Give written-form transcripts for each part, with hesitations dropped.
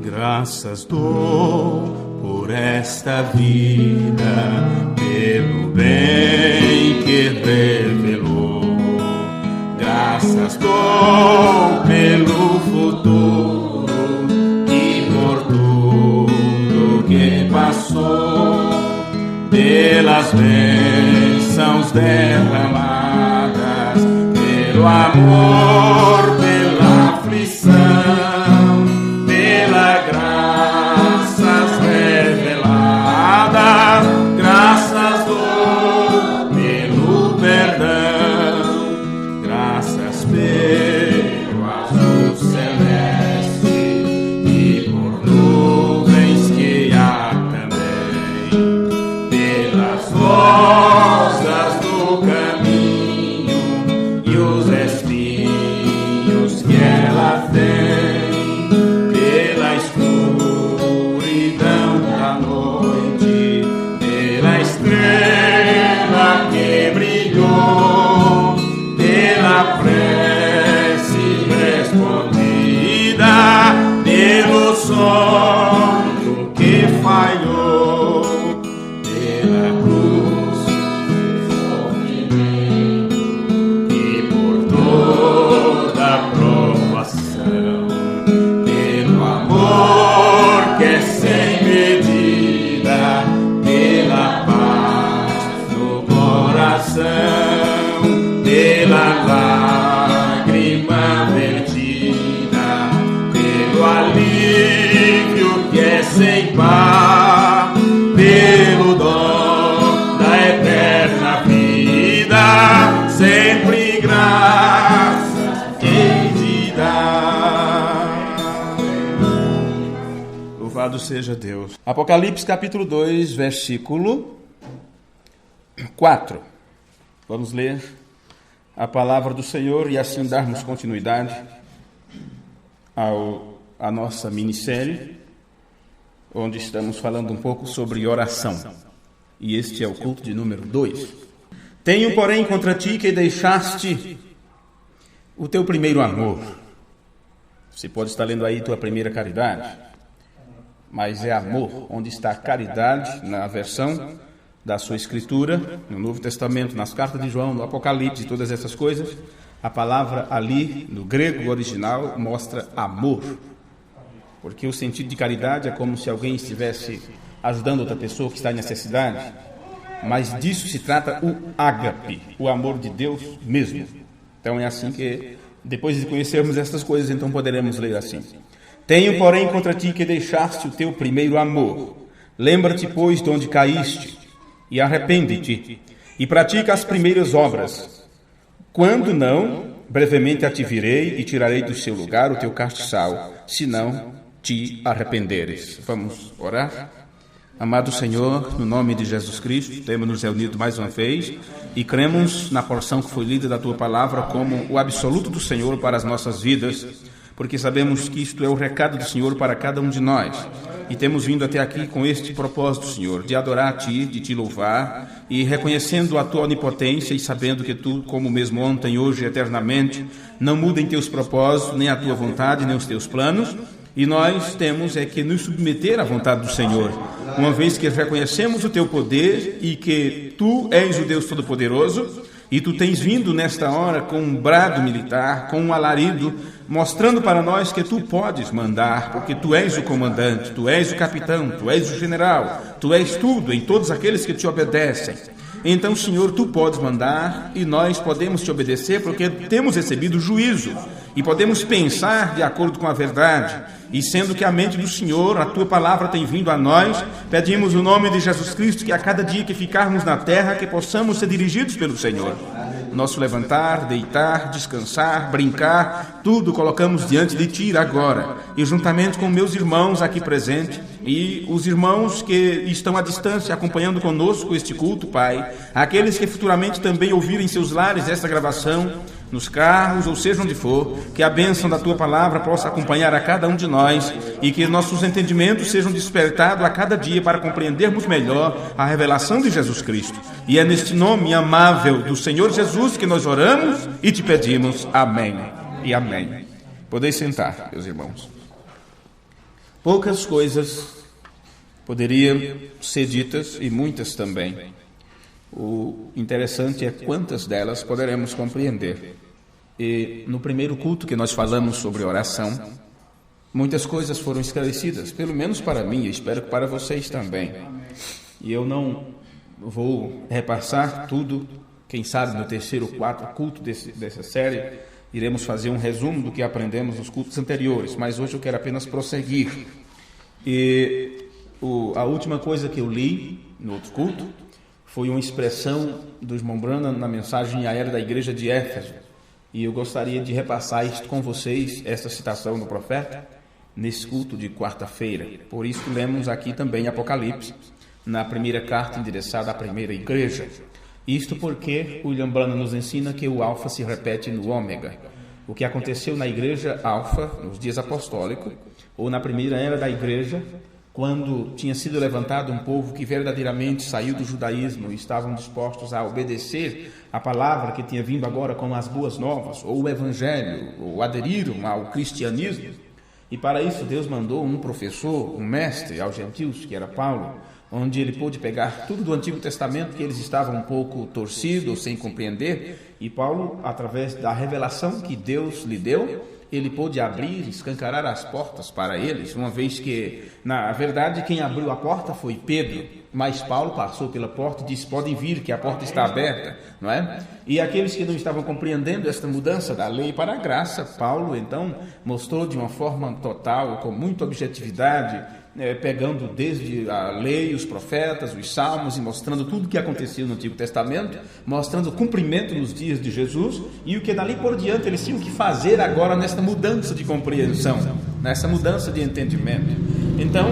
Graças dou por esta vida, pelo bem que revelou. Graças dou pelo futuro e por tudo que passou, pelas bênçãos derramadas, pelo amor, pela aflição, pela graças reveladas. Graças dou pelo perdão, graças pelo azul celeste e por nuvens que há também, pelas rosas do caminho e os espinhos que ela tem, pela escuridão da noite, pela estrela que brilhou, pela prece respondida, pelo sonho que falhou, pela cruz sofrimento e por toda a provação, pelo amor que é sem medida, pela paz no coração, pela lágrima vertida, pelo alívio que é sem par, pelo dom da eterna vida, sempre graças quem te dá. Louvado seja Deus. Apocalipse capítulo 2, versículo 4. Vamos ler a palavra do Senhor e assim darmos continuidade à nossa minissérie, onde estamos falando um pouco sobre oração. E este é o culto de número 2. Tenho, porém, contra ti que deixaste o teu primeiro amor. Você pode estar lendo aí tua primeira caridade, mas é amor. Onde está caridade na versão da sua escritura, no Novo Testamento, nas cartas de João, no Apocalipse, todas essas coisas, a palavra ali, no grego original, mostra amor. Porque o sentido de caridade é como se alguém estivesse ajudando outra pessoa que está em necessidade, mas disso se trata o ágape, o amor de Deus mesmo. Então é assim que, depois de conhecermos estas coisas, então poderemos ler assim. Tenho, porém, contra ti que deixaste o teu primeiro amor. Lembra-te, pois, de onde caíste, e arrepende-te, e pratica as primeiras obras. Quando não, brevemente a te virei e tirarei do seu lugar o teu castiçal, se não te arrependeres. Vamos orar? Amado Senhor, no nome de Jesus Cristo, temos nos reunido mais uma vez e cremos na porção que foi lida da Tua Palavra como o absoluto do Senhor para as nossas vidas, porque sabemos que isto é o recado do Senhor para cada um de nós. E temos vindo até aqui com este propósito, Senhor, de adorar a Ti, de Te louvar, e reconhecendo a Tua onipotência e sabendo que Tu, como mesmo ontem, hoje e eternamente, não muda em Teus propósitos, nem a Tua vontade, nem os Teus planos, e nós temos é que nos submeter à vontade do Senhor, uma vez que reconhecemos o Teu poder e que Tu és o Deus Todo-Poderoso, e Tu tens vindo nesta hora com um brado militar, com um alarido, mostrando para nós que Tu podes mandar, porque Tu és o comandante, Tu és o capitão, Tu és o general, Tu és tudo em todos aqueles que Te obedecem. Então, Senhor, Tu podes mandar e nós podemos Te obedecer porque temos recebido juízo e podemos pensar de acordo com a verdade. E sendo que a mente do Senhor, a Tua palavra tem vindo a nós, pedimos o nome de Jesus Cristo que a cada dia que ficarmos na terra, que possamos ser dirigidos pelo Senhor. Nosso levantar, deitar, descansar, brincar, tudo colocamos diante de Ti agora. E juntamente com meus irmãos aqui presentes e os irmãos que estão à distância acompanhando conosco este culto, Pai, aqueles que futuramente também ouvirem em seus lares esta gravação, nos carros, ou seja onde for, que a bênção da Tua palavra possa acompanhar a cada um de nós e que nossos entendimentos sejam despertados a cada dia para compreendermos melhor a revelação de Jesus Cristo. E é neste nome amável do Senhor Jesus que nós oramos e Te pedimos. Amém e amém. Podeis sentar, meus irmãos. Poucas coisas poderiam ser ditas e muitas também. O interessante é quantas delas poderemos compreender. E no primeiro culto que nós falamos sobre oração, muitas coisas foram esclarecidas, pelo menos para mim, e espero que para vocês também. E eu não vou repassar tudo. Quem sabe no terceiro ou quarto culto dessa série, iremos fazer um resumo do que aprendemos nos cultos anteriores, mas hoje eu quero apenas prosseguir. E a última coisa que eu li no outro culto foi uma expressão do irmão Branham na mensagem aérea da igreja de Éfeso. E eu gostaria de repassar isto com vocês, essa citação do profeta, nesse culto de quarta-feira. Por isso lemos aqui também Apocalipse, na primeira carta endereçada à primeira igreja. Isto porque William Branham nos ensina que o alfa se repete no ômega. O que aconteceu na igreja alfa, nos dias apostólicos, ou na primeira era da igreja, quando tinha sido levantado um povo que verdadeiramente saiu do judaísmo e estavam dispostos a obedecer a palavra que tinha vindo agora como as boas novas, ou o evangelho, ou aderiram ao cristianismo. E para isso Deus mandou um professor, um mestre aos gentios, que era Paulo, onde ele pôde pegar tudo do Antigo Testamento que eles estavam um pouco torcidos, sem compreender, e Paulo, através da revelação que Deus lhe deu, ele pôde abrir, escancarar as portas para eles, uma vez que, na verdade, quem abriu a porta foi Pedro, mas Paulo passou pela porta e disse, podem vir, que a porta está aberta, não é? E aqueles que não estavam compreendendo esta mudança da lei para a graça, Paulo, então, mostrou de uma forma total, com muita objetividade, pegando desde a lei, os profetas, os salmos e mostrando tudo o que acontecia no Antigo Testamento, mostrando o cumprimento nos dias de Jesus e o que dali por diante eles tinham que fazer agora nesta mudança de compreensão, nessa mudança de entendimento. Então,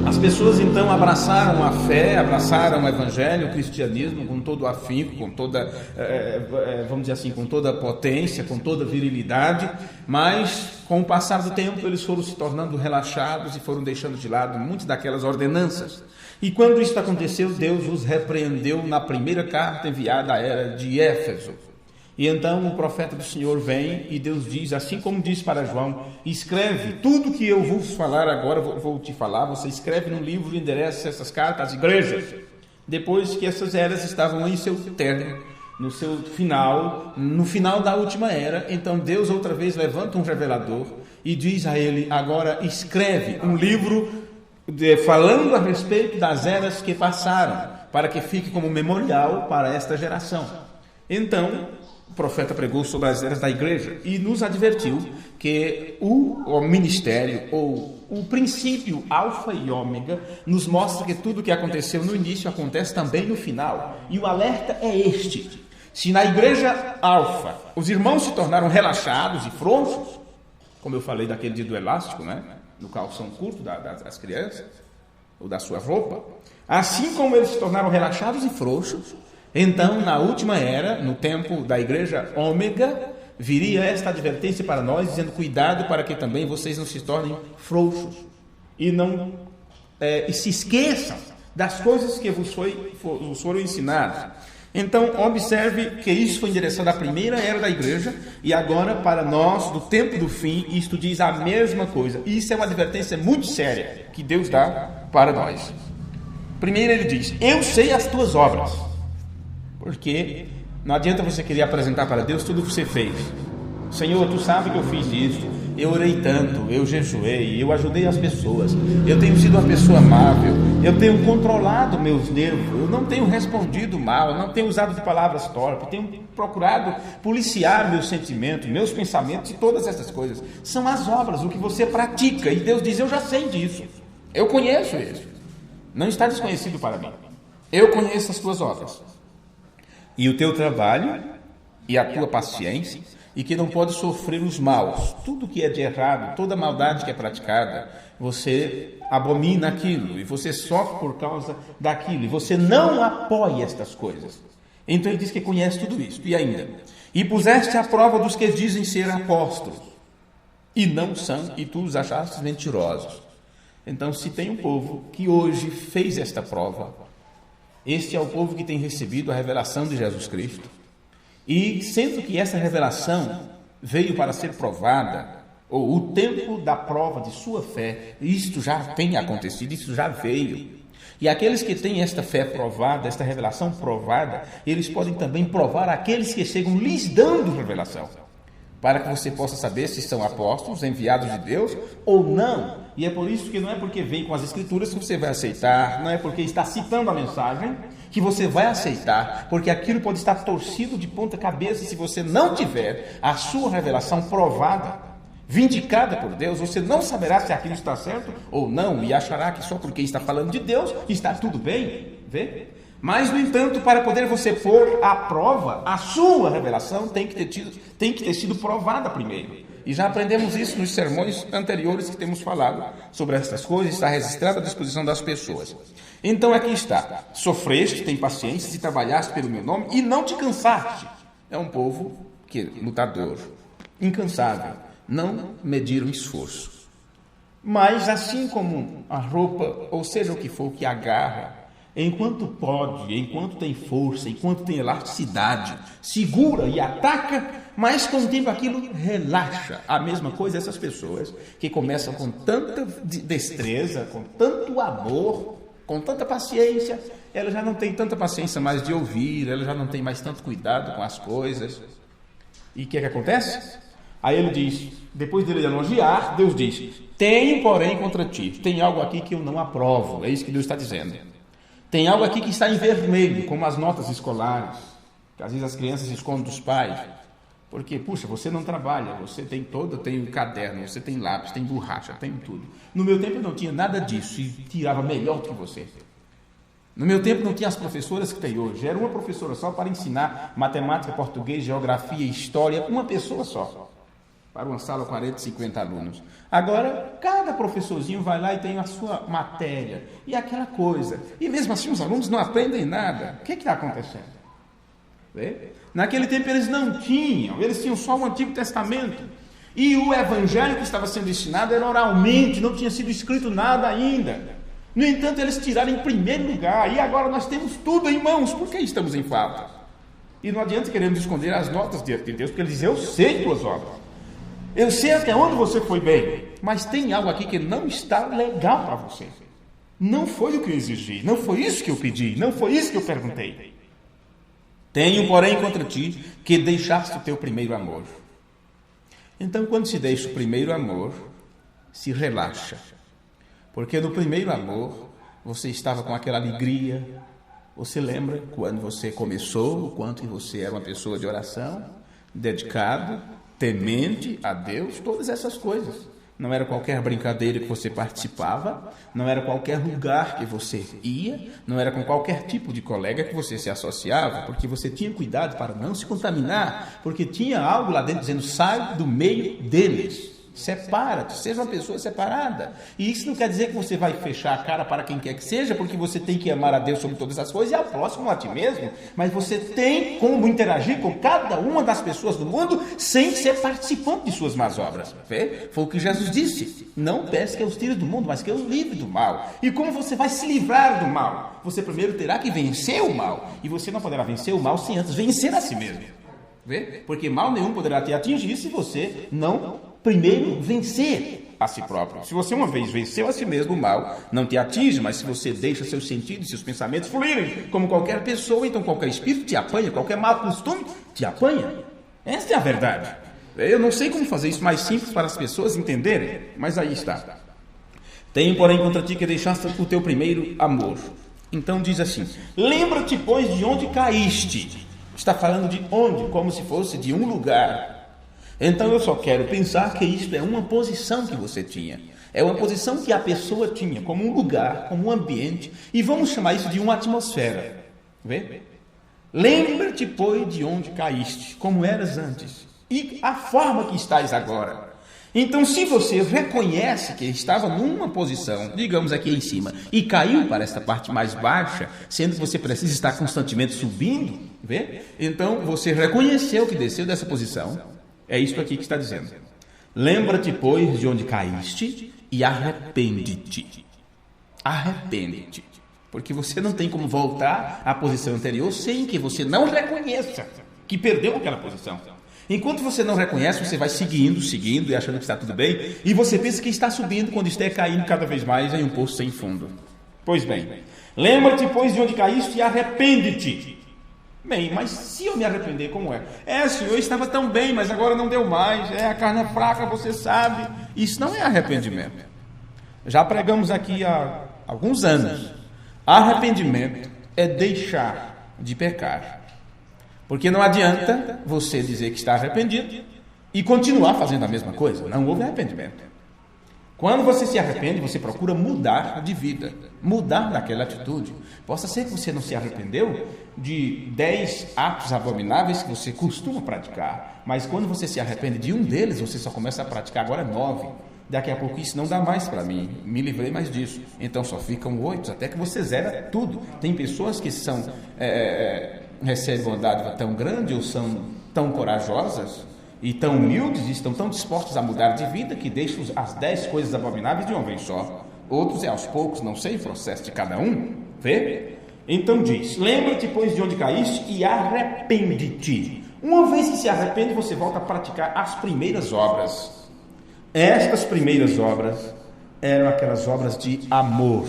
as pessoas então abraçaram a fé, abraçaram o evangelho, o cristianismo com todo o afinco, com toda, vamos dizer assim, com toda a potência, com toda a virilidade, mas com o passar do tempo eles foram se tornando relaxados e foram deixando de lado muitas daquelas ordenanças. E quando isso aconteceu, Deus os repreendeu na primeira carta enviada à era de Éfeso. E então o profeta do Senhor vem e Deus diz, assim como disse para João, escreve tudo que eu vou falar agora, vou te falar, você escreve num livro e endereça essas cartas às igrejas. Depois que essas eras estavam em seu término, no seu final, no final da última era, então Deus outra vez levanta um revelador e diz a ele, agora escreve um livro falando a respeito das eras que passaram, para que fique como memorial para esta geração. Então, o profeta pregou sobre as eras da igreja e nos advertiu que o ministério, ou o princípio alfa e ômega, nos mostra que tudo o que aconteceu no início acontece também no final. E o alerta é este. Se na igreja alfa os irmãos se tornaram relaxados e frouxos, como eu falei daquele dia do elástico, né? No calção curto das crianças, ou da sua roupa, assim como eles se tornaram relaxados e frouxos, então, na última era, no tempo da igreja ômega, viria esta advertência para nós, dizendo, cuidado para que também vocês não se tornem frouxos e não e se esqueçam das coisas que vos foram ensinadas. Então, observe que isso foi endereçado à primeira era da igreja e agora, para nós, do tempo do fim, isto diz a mesma coisa. Isso é uma advertência muito séria que Deus dá para nós. Primeiro ele diz, eu sei as tuas obras. Porque não adianta você querer apresentar para Deus tudo o que você fez. Senhor, tu sabe que eu fiz isso, eu orei tanto, eu jejuei, eu ajudei as pessoas, eu tenho sido uma pessoa amável, eu tenho controlado meus nervos, eu não tenho respondido mal, eu não tenho usado de palavras torpes, tenho procurado policiar meus sentimentos, meus pensamentos e todas essas coisas. São as obras, o que você pratica. E Deus diz, eu já sei disso, eu conheço isso, não está desconhecido para mim, eu conheço as tuas obras. E o teu trabalho e a tua paciência, e que não pode sofrer os maus. Tudo que é de errado, toda maldade que é praticada, você abomina aquilo, e você sofre por causa daquilo, e você não apoia estas coisas. Então ele diz que conhece tudo isso. E ainda, e puseste à prova dos que dizem ser apóstolos, e não são, e tu os achaste mentirosos. Então, se tem um povo que hoje fez esta prova, este é o povo que tem recebido a revelação de Jesus Cristo. E sendo que essa revelação veio para ser provada, ou o tempo da prova de sua fé, isto já tem acontecido, isso já veio. E aqueles que têm esta fé provada, esta revelação provada, eles podem também provar aqueles que chegam lhes dando revelação, para que você possa saber se são apóstolos, enviados de Deus ou não. E é por isso que não é porque vem com as Escrituras que você vai aceitar, não é porque está citando a mensagem que você vai aceitar, porque aquilo pode estar torcido de ponta cabeça se você não tiver a sua revelação provada, vindicada por Deus. Você não saberá se aquilo está certo ou não, e achará que só porque está falando de Deus está tudo bem, vê? Mas, no entanto, para poder você pôr à prova, a sua revelação tem que ter sido provada primeiro. E já aprendemos isso nos sermões anteriores que temos falado sobre essas coisas, está registrado à disposição das pessoas. Então aqui está: sofreste, tem paciência, e trabalhaste pelo meu nome e não te cansaste. É um povo lutador, incansável, não mediram esforço. Mas assim como a roupa, ou seja o que for que agarra, enquanto pode, enquanto tem força, enquanto tem elasticidade, segura e ataca, mas com o tempo aquilo relaxa. A mesma coisa essas pessoas que começam com tanta destreza, com tanto amor, com tanta paciência, ela já não tem tanta paciência mais de ouvir, ela já não tem mais tanto cuidado com as coisas. E o que acontece? Aí ele diz, depois dele elogiar, Deus diz: tenho, porém, contra ti, tem algo aqui que eu não aprovo. É isso que Deus está dizendo. Tem algo aqui que está em vermelho, como as notas escolares, que às vezes as crianças escondem dos pais. Porque, puxa, você não trabalha, você tem um caderno, você tem lápis, tem borracha, tem tudo. No meu tempo eu não tinha nada disso e tirava melhor do que você. No meu tempo não tinha as professoras que tem hoje. Era uma professora só para ensinar matemática, português, geografia, história, uma pessoa só. Para uma sala 40, 50 alunos. Agora, cada professorzinho vai lá e tem a sua matéria. E aquela coisa. E mesmo assim os alunos não aprendem nada. O que está acontecendo? Vê? Naquele tempo eles não tinham. Eles tinham só o Antigo Testamento. E o Evangelho que estava sendo ensinado era oralmente. Não tinha sido escrito nada ainda. No entanto, eles tiraram em primeiro lugar. E agora nós temos tudo em mãos. Por que estamos em falta? E não adianta queremos esconder as notas diante de Deus. Porque ele diz: eu sei tuas obras. Eu sei até onde você foi bem, mas tem algo aqui que não está legal para você. Não foi o que eu exigi, não foi isso que eu pedi, não foi isso que eu perguntei. Tenho, porém, contra ti que deixaste o teu primeiro amor. Então, quando se deixa o primeiro amor, se relaxa. Porque no primeiro amor, você estava com aquela alegria. Você lembra quando você começou, o quanto você era uma pessoa de oração, dedicado, temente a Deus, todas essas coisas. Não era qualquer brincadeira que você participava, não era qualquer lugar que você ia, não era com qualquer tipo de colega que você se associava, porque você tinha cuidado para não se contaminar, porque tinha algo lá dentro dizendo: sai do meio deles, separa-te, seja uma pessoa separada. E isso não quer dizer que você vai fechar a cara para quem quer que seja, porque você tem que amar a Deus sobre todas as coisas e ao próximo a ti mesmo, mas você tem como interagir com cada uma das pessoas do mundo sem ser participante de suas más obras. Vê? Foi o que Jesus disse: não peço que eu os tire do mundo, mas que eu os livre do mal. E como você vai se livrar do mal? Você primeiro terá que vencer o mal, e você não poderá vencer o mal sem antes vencer a si mesmo. Vê? Porque mal nenhum poderá te atingir se você não primeiro vencer a si próprio. Se você uma vez venceu a si mesmo, o mal não te atinge, mas se você deixa seus sentidos, seus pensamentos fluírem como qualquer pessoa, então qualquer espírito te apanha, qualquer mau costume te apanha. Esta é a verdade. Eu não sei como fazer isso mais simples para as pessoas entenderem, mas aí está. Tenho, porém, contra ti que deixaste o teu primeiro amor. Então diz assim: lembra-te, pois, de onde caíste. Está falando de onde? Como se fosse de um lugar. Então eu só quero pensar que isto é uma posição que você tinha. É uma posição que a pessoa tinha, como um lugar, como um ambiente. E vamos chamar isso de uma atmosfera. Vê? Lembra-te, pois, de onde caíste, como eras antes, e a forma que estás agora. Então, se você reconhece que estava numa posição, digamos aqui em cima, e caiu para esta parte mais baixa, sendo que você precisa estar constantemente subindo, vê? Então, você reconheceu que desceu dessa posição. É isto aqui que está dizendo. Lembra-te, pois, de onde caíste e arrepende-te. Arrepende-te. Porque você não tem como voltar à posição anterior sem que você não reconheça que perdeu aquela posição. Enquanto você não reconhece, você vai seguindo e achando que está tudo bem, e você pensa que está subindo quando está caindo cada vez mais em um poço sem fundo. Pois bem, lembra-te, pois, de onde caíste e arrepende-te. Bem, mas se eu me arrepender, como é? Senhor, eu estava tão bem, mas agora não deu mais. A carne é fraca, você sabe. Isso não é arrependimento. Já pregamos aqui há alguns anos. Arrependimento é deixar de pecar. Porque não adianta você dizer que está arrependido e continuar fazendo a mesma coisa. Não houve arrependimento. Quando você se arrepende, você procura mudar de vida, mudar daquela atitude. Possa ser que você não se arrependeu de 10 atos abomináveis que você costuma praticar, mas quando você se arrepende de um deles, você só começa a praticar agora 9. Daqui a pouco isso não dá mais para mim, me livrei mais disso. Então só ficam 8, até que você zera tudo. Tem pessoas que recebem uma dádiva tão grande ou são tão corajosas e tão humildes, e estão tão dispostos a mudar de vida, que deixam as 10 coisas abomináveis de uma vez só. Outros é aos poucos, não sei o processo de cada um. Vê? Então diz, lembra-te, pois, de onde caíste e arrepende-te. Uma vez que se arrepende, você volta a praticar as primeiras obras. Estas primeiras obras eram aquelas obras de amor,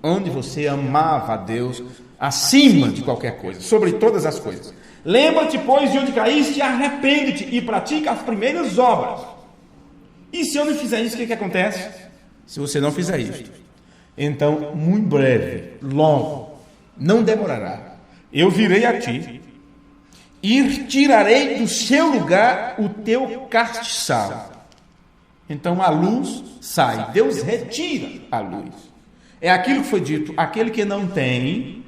onde você amava a Deus acima de qualquer coisa, sobre todas as coisas. Lembra-te, pois, de onde caíste, arrepende-te e pratica as primeiras obras. E se eu não fizer isso, o que acontece? Se você não fizer isso, então, muito breve, logo, não demorará, eu virei a ti e tirarei do seu lugar o teu castiçal. Então a luz sai, Deus retira a luz. É aquilo que foi dito, aquele que não tem,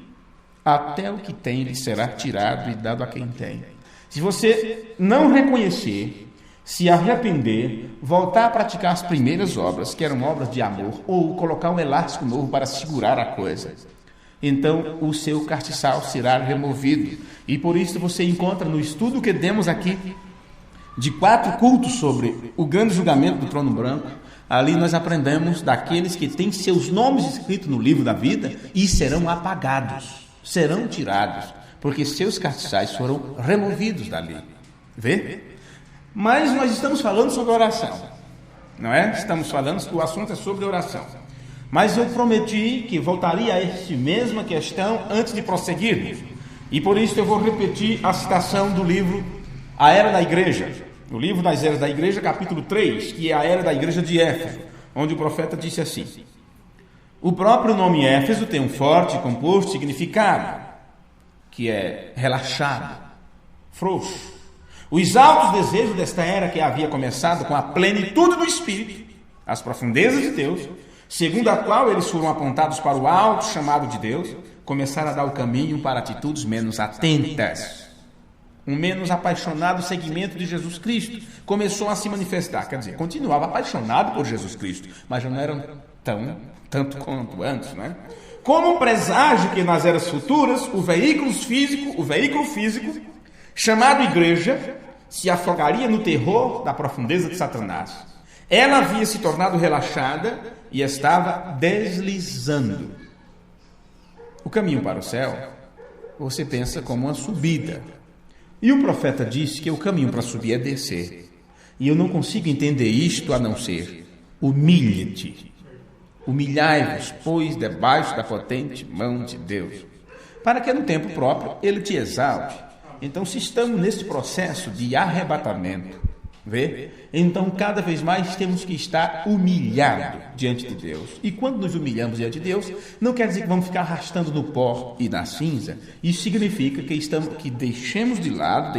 até o que tem lhe será tirado e dado a quem tem. Se você não reconhecer, se arrepender, voltar a praticar as primeiras obras, que eram obras de amor, ou colocar um elástico novo para segurar a coisa, então o seu castiçal será removido. E por isso você encontra no estudo que demos aqui, de 4 cultos sobre o grande julgamento do trono branco, ali nós aprendemos daqueles que têm seus nomes escritos no livro da vida e serão apagados. Serão tirados, porque seus castiçais foram removidos dali. Vê? Mas nós estamos falando sobre oração, não é? O assunto é sobre oração. Mas eu prometi que voltaria a esta mesma questão antes de prosseguirmos. E por isso eu vou repetir a citação do livro A Era da Igreja, o livro das Eras da Igreja, capítulo 3, que é a Era da Igreja de Éfeso, onde o profeta disse assim: o próprio nome Éfeso tem um forte e composto significado, que é relaxado, frouxo. Os altos desejos desta era que havia começado com a plenitude do Espírito, as profundezas de Deus, segundo a qual eles foram apontados para o alto chamado de Deus, começaram a dar o caminho para atitudes menos atentas. Um menos apaixonado seguimento de Jesus Cristo começou a se manifestar. Quer dizer, continuava apaixonado por Jesus Cristo, mas já não eram tanto quanto antes, né? Como um presságio que nas eras futuras o veículo físico, chamado igreja, se afogaria no terror da profundeza de Satanás. Ela havia se tornado relaxada e estava deslizando. O caminho para o céu, você pensa como uma subida. E o profeta disse que o caminho para subir é descer. E eu não consigo entender isto a não ser: humilhe-te. Humilhai-vos, pois, debaixo da potente mão de Deus, para que no tempo próprio ele te exalte. Então, se estamos nesse processo de arrebatamento, vê? Então, cada vez mais temos que estar humilhado diante de Deus. E quando nos humilhamos diante de Deus, não quer dizer que vamos ficar arrastando no pó e na cinza. Isso significa que deixamos de lado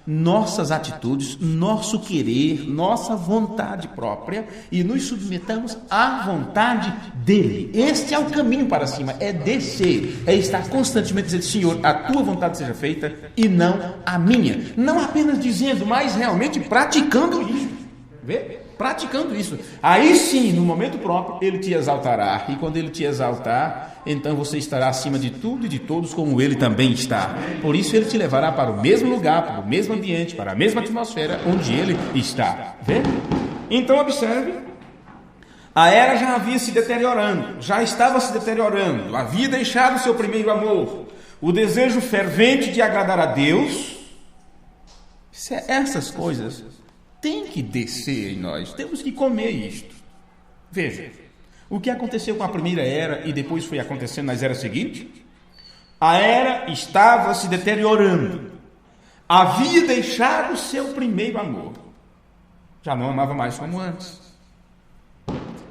nossas atitudes, nosso querer, nossa vontade própria e nos submetamos à vontade dele. Este é o caminho para cima, é descer, é estar constantemente dizendo: Senhor, a tua vontade seja feita e não a minha. Não apenas dizendo, mas realmente praticando isso. Vê? Praticando isso. Aí sim, no momento próprio, ele te exaltará. E quando ele te exaltar, então você estará acima de tudo e de todos, como ele também está. Por isso ele te levará para o mesmo lugar, para o mesmo ambiente, para a mesma atmosfera onde ele está. Vê? Então observe, a era já havia se deteriorando, já estava se deteriorando, havia deixado seu primeiro amor, o desejo fervente de agradar a Deus Essas coisas têm que descer em nós. Temos que comer isto. Veja, o que aconteceu com a primeira era e depois foi acontecendo nas eras seguintes? A era estava se deteriorando. Havia deixado o seu primeiro amor. Já não amava mais como antes.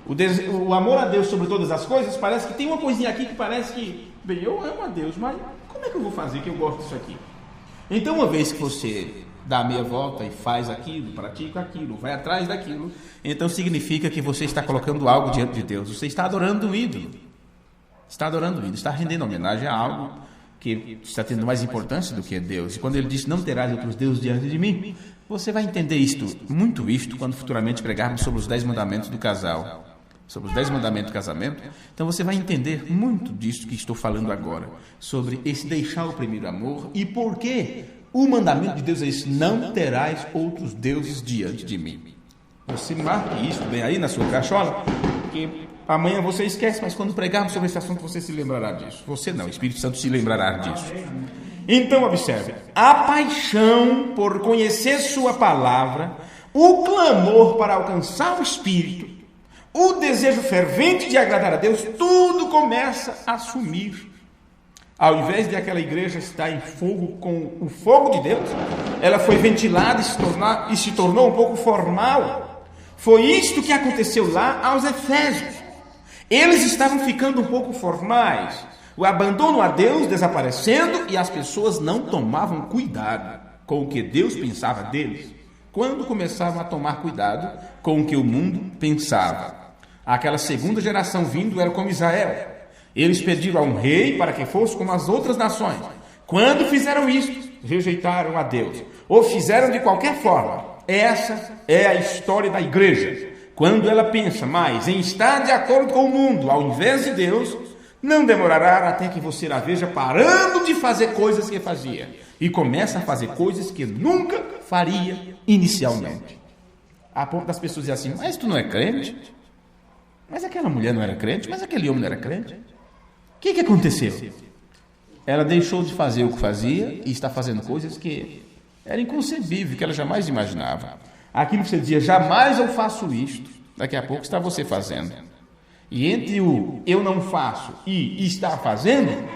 O amor a Deus sobre todas as coisas, parece que tem uma coisinha aqui que parece que, bem, eu amo a Deus, mas como é que eu vou fazer que eu gosto disso aqui? Então, uma vez que você dá a meia volta e faz aquilo, pratica aquilo, vai atrás daquilo, então significa que você está colocando algo diante de Deus. Você está adorando um ídolo. Está adorando um ídolo, está rendendo homenagem a algo que está tendo mais importância do que Deus. E quando ele diz, não terás outros deuses diante de mim, você vai entender muito isto, quando futuramente pregarmos sobre os 10 mandamentos do casal. Sobre os 10 mandamentos do casamento. Então você vai entender muito disso que estou falando agora. Sobre esse deixar o primeiro amor e por que o mandamento de Deus é esse: não terás outros deuses diante de mim. Você marque isso bem aí na sua cachola, porque amanhã você esquece, mas quando pregarmos sobre esse assunto você se lembrará disso. Você não, o Espírito Santo se lembrará disso. Então observe, a paixão por conhecer sua palavra, o clamor para alcançar o Espírito, o desejo fervente de agradar a Deus, tudo começa a sumir. Ao invés de aquela igreja estar em fogo com o fogo de Deus, ela foi ventilada e se tornou um pouco formal. Foi isto que aconteceu lá aos Efésios. Eles estavam ficando um pouco formais. O abandono a Deus desaparecendo e as pessoas não tomavam cuidado com o que Deus pensava deles. Quando começavam a tomar cuidado com o que o mundo pensava. Aquela segunda geração vindo era como Israel. Eles pediram a um rei para que fosse como as outras nações. Quando fizeram isto, rejeitaram a Deus. Ou fizeram de qualquer forma. Essa é a história da igreja. Quando ela pensa mais em estar de acordo com o mundo, ao invés de Deus, não demorará até que você a veja parando de fazer coisas que fazia. E começa a fazer coisas que nunca faria inicialmente. A ponto das pessoas dizerem assim, mas tu não é crente? Mas aquela mulher não era crente? Mas aquele homem não era crente? O que aconteceu? Ela deixou de fazer o que fazia e está fazendo coisas que era inconcebível, que ela jamais imaginava. Aquilo que você dizia, jamais eu faço isto, daqui a pouco está você fazendo. E entre o eu não faço e está fazendo,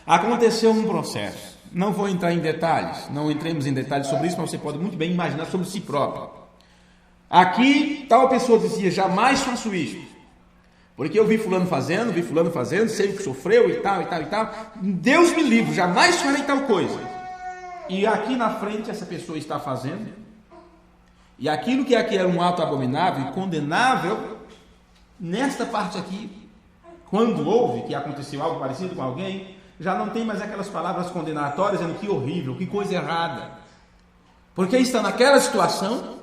aconteceu um processo. Não vou entrar em detalhes, não entremos em detalhes sobre isso, mas você pode muito bem imaginar sobre si próprio. Aqui, tal pessoa dizia, jamais faço isto. Porque eu vi fulano fazendo, sei o que sofreu e tal. Deus me livre, jamais farei tal coisa. E aqui na frente essa pessoa está fazendo. E aquilo que aqui era um ato abominável e condenável, nesta parte aqui, quando houve que aconteceu algo parecido com alguém, já não tem mais aquelas palavras condenatórias dizendo que horrível, que coisa errada. Porque está naquela situação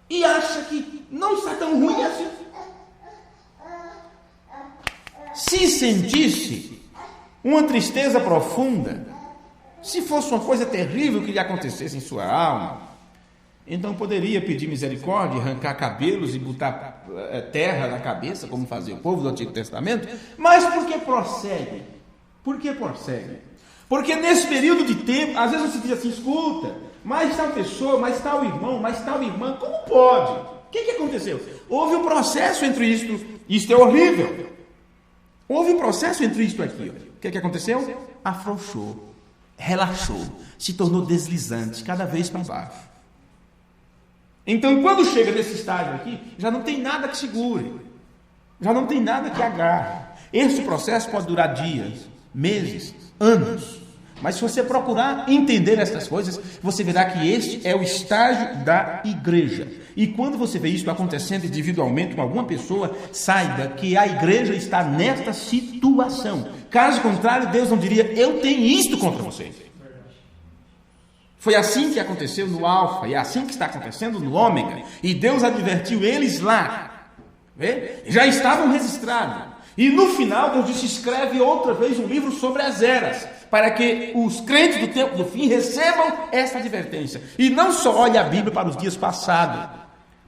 e acha que não está tão ruim assim. Se sentisse uma tristeza profunda, se fosse uma coisa terrível que lhe acontecesse em sua alma, então poderia pedir misericórdia, arrancar cabelos e botar terra na cabeça, como fazia o povo do Antigo Testamento. Mas por que prossegue? Por que prossegue? Porque nesse período de tempo, às vezes você diz assim, escuta, mas tal pessoa, mas tal irmão, mas tal irmã, como pode? O que aconteceu? Houve um processo entre isto é horrível. Houve um processo entre isto aqui. O que aconteceu? Afrouxou, relaxou, se tornou deslizante, cada vez para baixo. Então, quando chega nesse estágio aqui, já não tem nada que segure, já não tem nada que agarre. Esse processo pode durar dias, meses, anos. Mas se você procurar entender essas coisas, você verá que este é o estágio da igreja. E quando você vê isso acontecendo individualmente com alguma pessoa, saiba que a igreja está nesta situação. Caso contrário, Deus não diria, eu tenho isto contra você. Foi assim que aconteceu no Alfa, e é assim que está acontecendo no Ômega. E Deus advertiu eles lá. Vê? Já estavam registrados. E no final, Deus disse, escreve outra vez um livro sobre as eras, para que os crentes do tempo do fim recebam essa advertência. E não só olhe a Bíblia para os dias passados,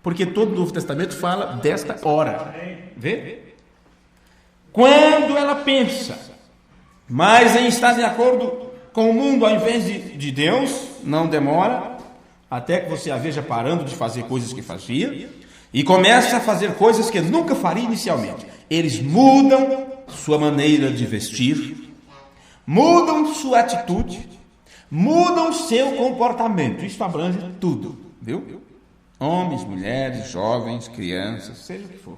porque todo o Novo Testamento fala desta hora. Vê? Quando ela pensa mais em estar de acordo com o mundo ao invés de Deus, não demora até que você a veja parando de fazer coisas que fazia e começa a fazer coisas que nunca faria inicialmente. Eles mudam sua maneira de vestir, mudam sua atitude, mudam seu comportamento. Isso abrange tudo, viu? Homens, mulheres, jovens, crianças, seja o que for.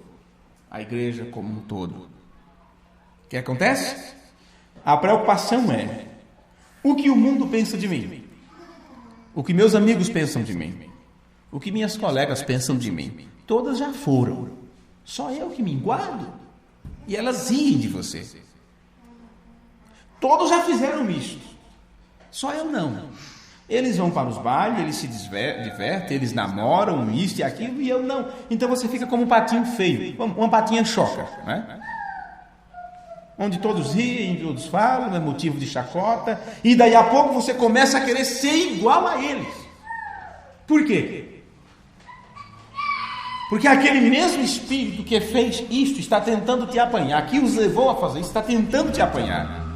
A igreja como um todo. O que acontece? A preocupação é: o que o mundo pensa de mim? O que meus amigos pensam de mim? O que minhas colegas pensam de mim? Todas já foram. Só eu que me guardo. E elas riem de você. Todos já fizeram isso. Só eu não. Eles vão para os bailes, eles se divertem, eles namoram, isso e aquilo, e eu não. Então você fica como um patinho feio, uma patinha choca, né? Onde todos riem, todos falam, é motivo de chacota, e daí a pouco você começa a querer ser igual a eles. Por quê? Porque aquele mesmo espírito que fez isto está tentando te apanhar, que os levou a fazer isso, está tentando te apanhar.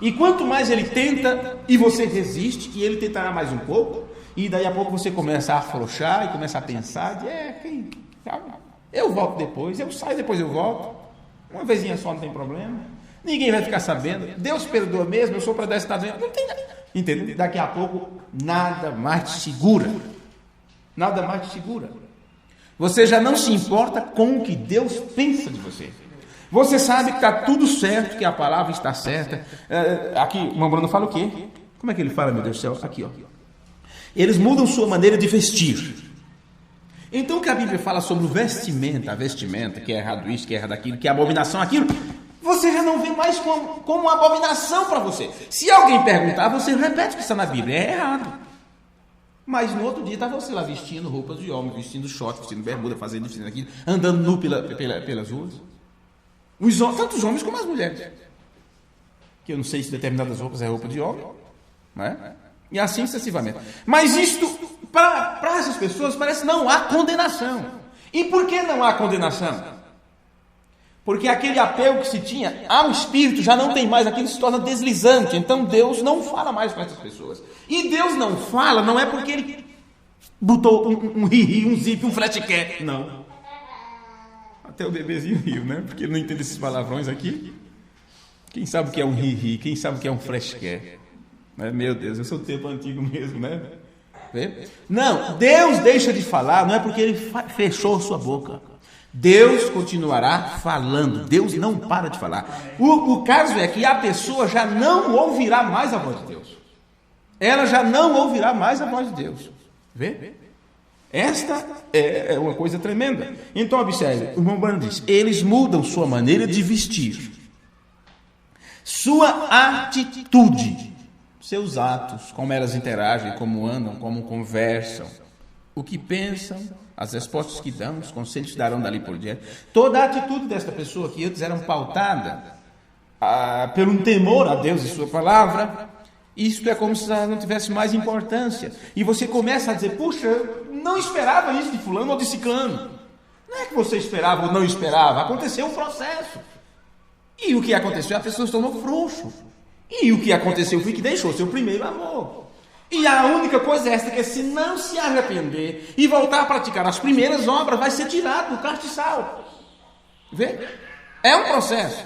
E quanto mais ele tenta, e você resiste, e ele tentará mais um pouco, e daí a pouco você começa a afrouxar, e começa a pensar, eu volto depois, eu saio depois eu volto, uma vezinha só não tem problema, ninguém vai ficar sabendo, Deus perdoa mesmo, eu sou para dar esse estado, não tem nada, entendeu? Daqui a pouco, nada mais te segura, você já não se importa com o que Deus pensa de você. Você sabe que está tudo certo, que a palavra está certa. Aqui, o irmão Bruno fala o quê? Como é que ele fala, meu Deus do céu? Aqui, ó. Eles mudam sua maneira de vestir. Então, o que a Bíblia fala sobre o vestimenta, a vestimenta, que é errado isso, que é errado aquilo, que é abominação aquilo, você já não vê mais como uma abominação para você. Se alguém perguntar, você repete o que está na Bíblia. É errado. Mas no outro dia está você lá vestindo roupas de homem, vestindo short, vestindo bermuda, fazendo aquilo, andando nu pelas ruas. Tanto os homens como as mulheres. Que eu não sei se determinadas roupas é roupa de homem, né? E assim sucessivamente. Mas isto, para essas pessoas, parece que não há condenação. E por que não há condenação? Porque aquele apego que se tinha ao espírito já não tem mais, aquilo se torna deslizante. Então Deus não fala mais com essas pessoas. E Deus não fala, não é porque ele botou um ri-ri, um zip, um flatcat. Não. Até o bebezinho riu, né? Porque ele não entende esses palavrões aqui. Quem sabe o que é um ri-ri? Quem sabe o que é um fresqué? Meu Deus, eu sou do tempo antigo mesmo, né? Vê? Não, Deus deixa de falar, não é porque ele fechou sua boca. Deus continuará falando. Deus não para de falar. O caso é que a pessoa já não ouvirá mais a voz de Deus. Ela já não ouvirá mais a voz de Deus. Vê? Esta é uma coisa tremenda. Então, observe, o irmão Branham diz, eles mudam sua maneira de vestir, sua atitude, seus atos, como elas interagem, como andam, como conversam, o que pensam, as respostas que dão, os conselhos que darão dali por diante. Toda a atitude desta pessoa que antes era pautada por um temor a Deus e sua palavra, isto é como se ela não tivesse mais importância. E você começa a dizer, puxa, eu não esperava isso de fulano ou de ciclano. Não é que você esperava ou não esperava, aconteceu um processo. E o que aconteceu? A pessoa se tornou frouxo. E o que aconteceu foi que deixou seu primeiro amor. E a única coisa é esta, que se não se arrepender e voltar a praticar as primeiras obras, vai ser tirado do castiçal. Vê? É um processo.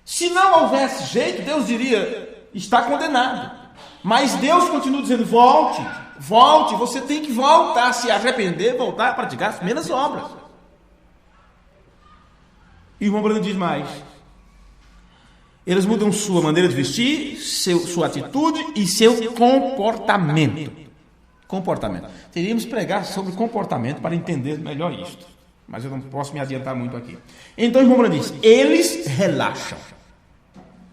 Se não houvesse jeito, Deus diria, está condenado. Mas Deus continua dizendo, volte, você tem que voltar a se arrepender, voltar a praticar as primeiras obras. E o irmão Branham diz mais. Eles mudam sua maneira de vestir, sua atitude e seu comportamento. Comportamento. Teríamos que pregar sobre comportamento para entender melhor isto. Mas eu não posso me adiantar muito aqui. Então, o irmão Branham diz, eles relaxam.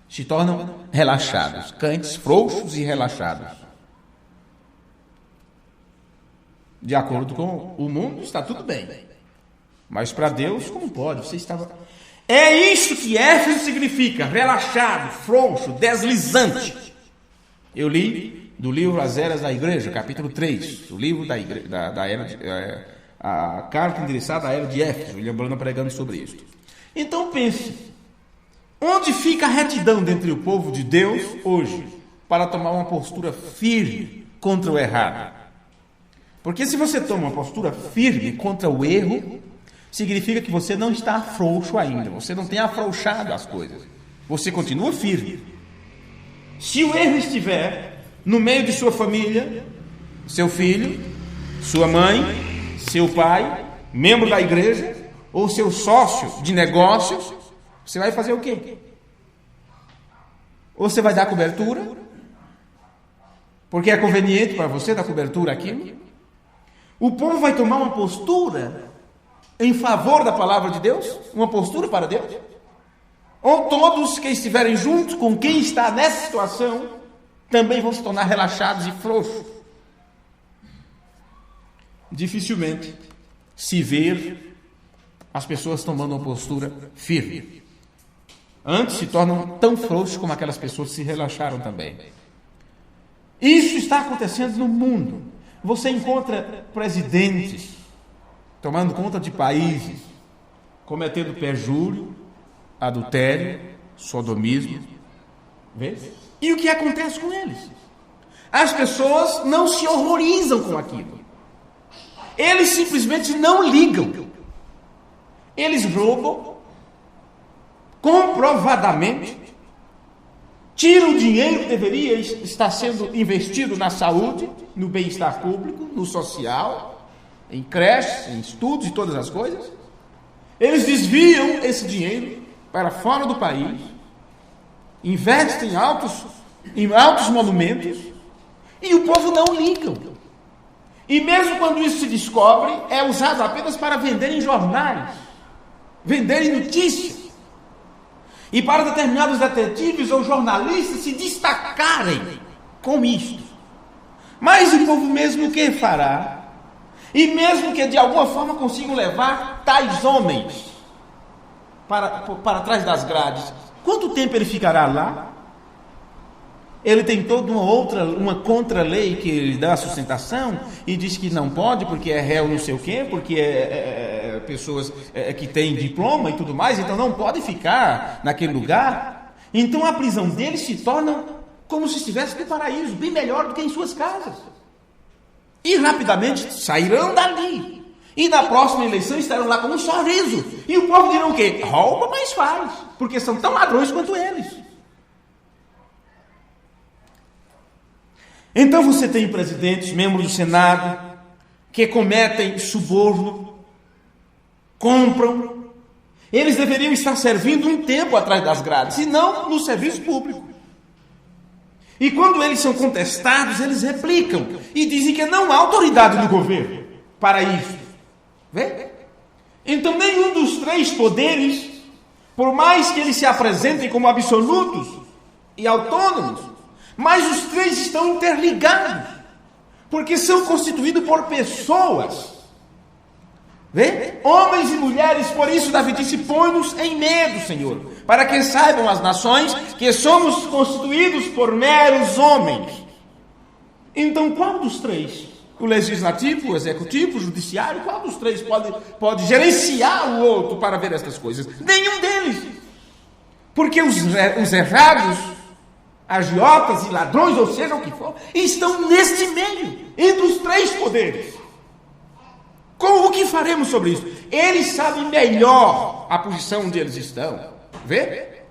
Se tornam relaxados. Crentes frouxos e relaxados. De acordo com o mundo, está tudo bem. Mas para Deus, como pode? Você estava... É isso que Éfeso significa, relaxado, frouxo, deslizante. Eu li do livro As Eras da Igreja, capítulo 3, o livro da era, a carta endereçada à era de Éfeso, William Branham pregando sobre isso. Então pense, onde fica a retidão dentre o povo de Deus hoje, para tomar uma postura firme contra o errado. Porque se você toma uma postura firme contra o erro, significa que você não está frouxo ainda, você não tem afrouxado as coisas, você continua firme. Se o erro estiver no meio de sua família, seu filho, sua mãe, seu pai, membro da igreja, ou seu sócio de negócios, você vai fazer o quê? Ou você vai dar cobertura, porque é conveniente para você dar cobertura aqui. O povo vai tomar uma postura em favor da palavra de Deus, uma postura para Deus. Ou todos que estiverem juntos com quem está nessa situação também vão se tornar relaxados e frouxos. Dificilmente se ver as pessoas tomando uma postura firme. Antes se tornam tão frouxos como aquelas pessoas que se relaxaram também. Isso está acontecendo no mundo. Você encontra presidentes tomando conta de países, cometendo perjúrio, adultério, sodomismo. Vê? E o que acontece com eles? As pessoas não se horrorizam com aquilo. Eles simplesmente não ligam. Eles roubam comprovadamente, tiram o dinheiro que deveria estar sendo investido na saúde, no bem-estar público, no social, em creches, em estudos e todas as coisas. Eles desviam esse dinheiro para fora do país, investem em altos monumentos, e o povo não liga. E mesmo quando isso se descobre, é usado apenas para vender em jornais, vender em notícias, e para determinados detetives ou jornalistas se destacarem com isto. Mas o povo mesmo o que fará? E mesmo que de alguma forma consigam levar tais homens para trás das grades, quanto tempo ele ficará lá? Ele tem toda uma contra-lei que lhe dá sustentação e diz que não pode porque é réu não sei o quê, porque pessoas que têm diploma e tudo mais, então não pode ficar naquele lugar. Então a prisão deles se torna como se estivesse no paraíso, bem melhor do que em suas casas. E rapidamente sairão dali. E na próxima eleição estarão lá com um sorriso. E o povo dirá o quê? Rouba, mas faz, porque são tão ladrões quanto eles. Então você tem presidentes, membros do Senado, que cometem suborno, compram. Eles deveriam estar servindo um tempo atrás das grades, e não no serviço público. E quando eles são contestados, eles replicam e dizem que não há autoridade do governo para isso. Vê? Então nenhum dos três poderes, por mais que eles se apresentem como absolutos e autônomos, mas os três estão interligados, porque são constituídos por pessoas. Vê? Homens e mulheres, por isso Davi disse, põe-nos em medo, Senhor, para que saibam as nações que somos constituídos por meros homens. Então qual dos três? O legislativo, o executivo, o judiciário, qual dos três pode gerenciar o outro para ver estas coisas? Nenhum deles. Porque os errados, agiotas e ladrões, ou seja, o que for, estão neste meio, entre os três poderes. O que faremos sobre isso? Eles sabem melhor a posição onde eles estão. Vê?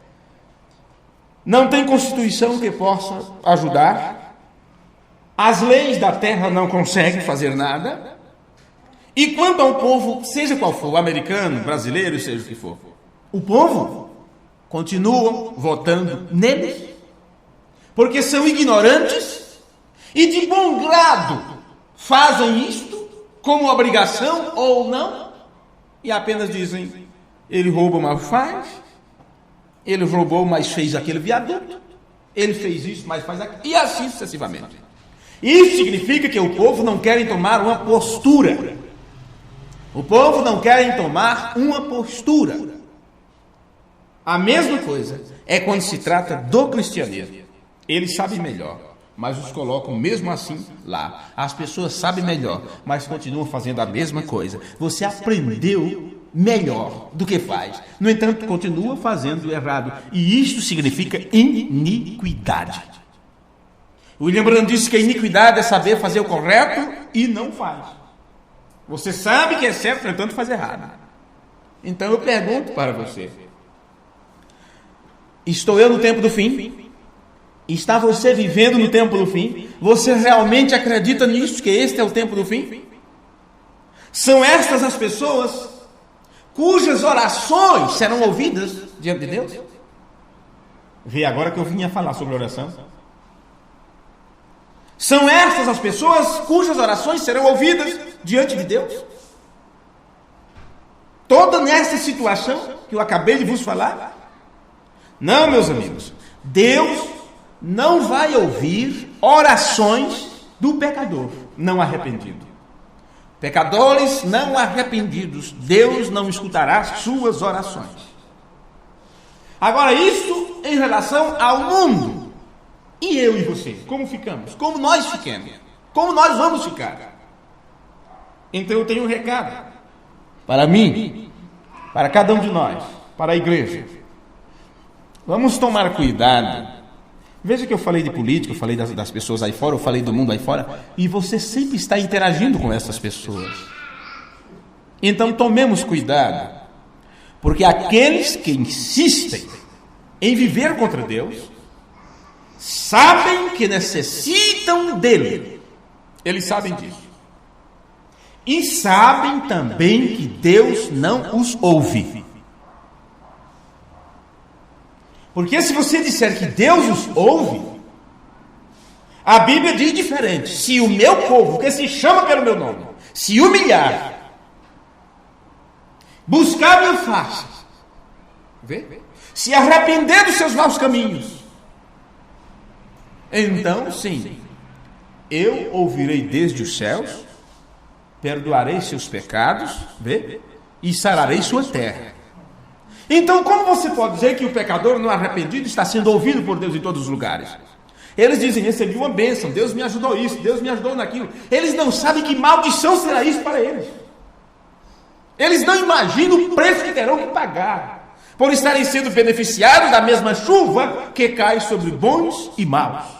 Não tem constituição que possa ajudar. As leis da terra não conseguem fazer nada. E quanto ao povo, seja qual for, americano, brasileiro, seja o que for, o povo continua votando neles, porque são ignorantes e de bom grado fazem isto como obrigação ou não, e apenas dizem, ele rouba, mas faz, ele roubou, mas fez aquele viaduto, ele fez isso, mas faz aquilo, e assim sucessivamente. Isso significa que o povo não quer tomar uma postura. O povo não quer tomar uma postura. A mesma coisa é quando se trata do cristianismo. Eles sabem melhor, mas os colocam mesmo assim lá. As pessoas sabem melhor, mas continuam fazendo a mesma coisa. Você aprendeu melhor do que faz. No entanto, continua fazendo errado. E isto significa iniquidade. William Branham disse que a iniquidade é saber fazer o correto e não faz. Você sabe que é certo, tentando fazer errado. Então eu pergunto para você: estou eu no tempo do fim? Está você vivendo no tempo do fim? Você realmente acredita nisso, que este é o tempo do fim? São estas as pessoas cujas orações serão ouvidas diante de Deus? Vê agora que eu vinha falar sobre oração. São estas as pessoas cujas orações serão ouvidas diante de Deus? Toda nessa situação que eu acabei de vos falar? Não, meus amigos. Deus não vai ouvir orações do pecador não arrependido. Pecadores não arrependidos, Deus não escutará suas orações. Agora, isso em relação ao mundo. E eu e você, como ficamos? Como nós ficamos? Como nós vamos ficar? Então eu tenho um recado para mim, para cada um de nós, para a igreja. Vamos tomar cuidado. Veja que eu falei de política, eu falei das pessoas aí fora, eu falei do mundo aí fora, e você sempre está interagindo com essas pessoas. Então tomemos cuidado, porque aqueles que insistem em viver contra Deus, sabem que necessitam dele. Eles sabem disso. E sabem também que Deus não os ouve. Porque se você disser que Deus os ouve, a Bíblia diz diferente. Se o meu povo, que se chama pelo meu nome, se humilhar, buscar minha face, se arrepender dos seus maus caminhos, então sim, eu ouvirei desde os céus, perdoarei seus pecados, e sararei sua terra. Então, como você pode dizer que o pecador não arrependido está sendo ouvido por Deus em todos os lugares? Eles dizem: recebi uma bênção, Deus me ajudou isso, Deus me ajudou naquilo. Eles não sabem que maldição será isso para eles. Eles não imaginam o preço que terão que pagar por estarem sendo beneficiados da mesma chuva que cai sobre bons e maus.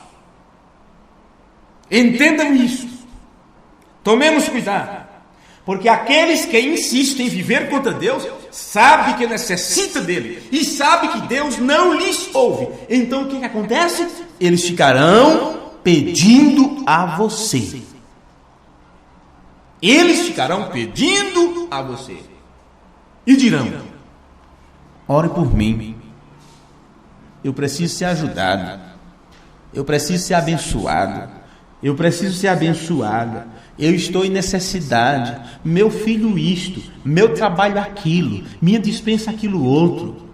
Entendam isso. Tomemos cuidado, porque aqueles que insistem em viver contra Deus sabem que necessita dele e sabem que Deus não lhes ouve. Então o que acontece? Eles ficarão pedindo a você. Eles ficarão pedindo a você e dirão: ore por mim, eu preciso ser ajudado, eu preciso ser abençoado, eu preciso ser abençoada, eu estou em necessidade, meu filho isto, meu trabalho aquilo, minha dispensa aquilo outro,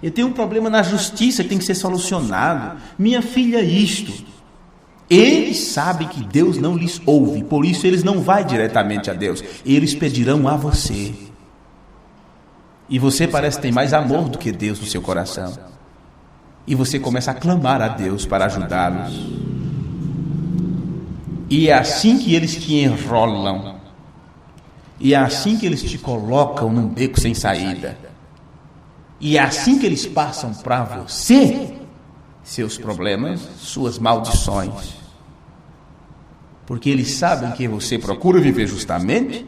eu tenho um problema na justiça que tem que ser solucionado, minha filha isto. Eles sabem que Deus não lhes ouve, por isso eles não vão diretamente a Deus, eles pedirão a você. E você parece ter mais amor do que Deus no seu coração, e você começa a clamar a Deus para ajudá-los. E é assim que eles te enrolam. E é assim que eles te colocam num beco sem saída. E é assim que eles passam para você seus problemas, suas maldições. Porque eles sabem que você procura viver justamente,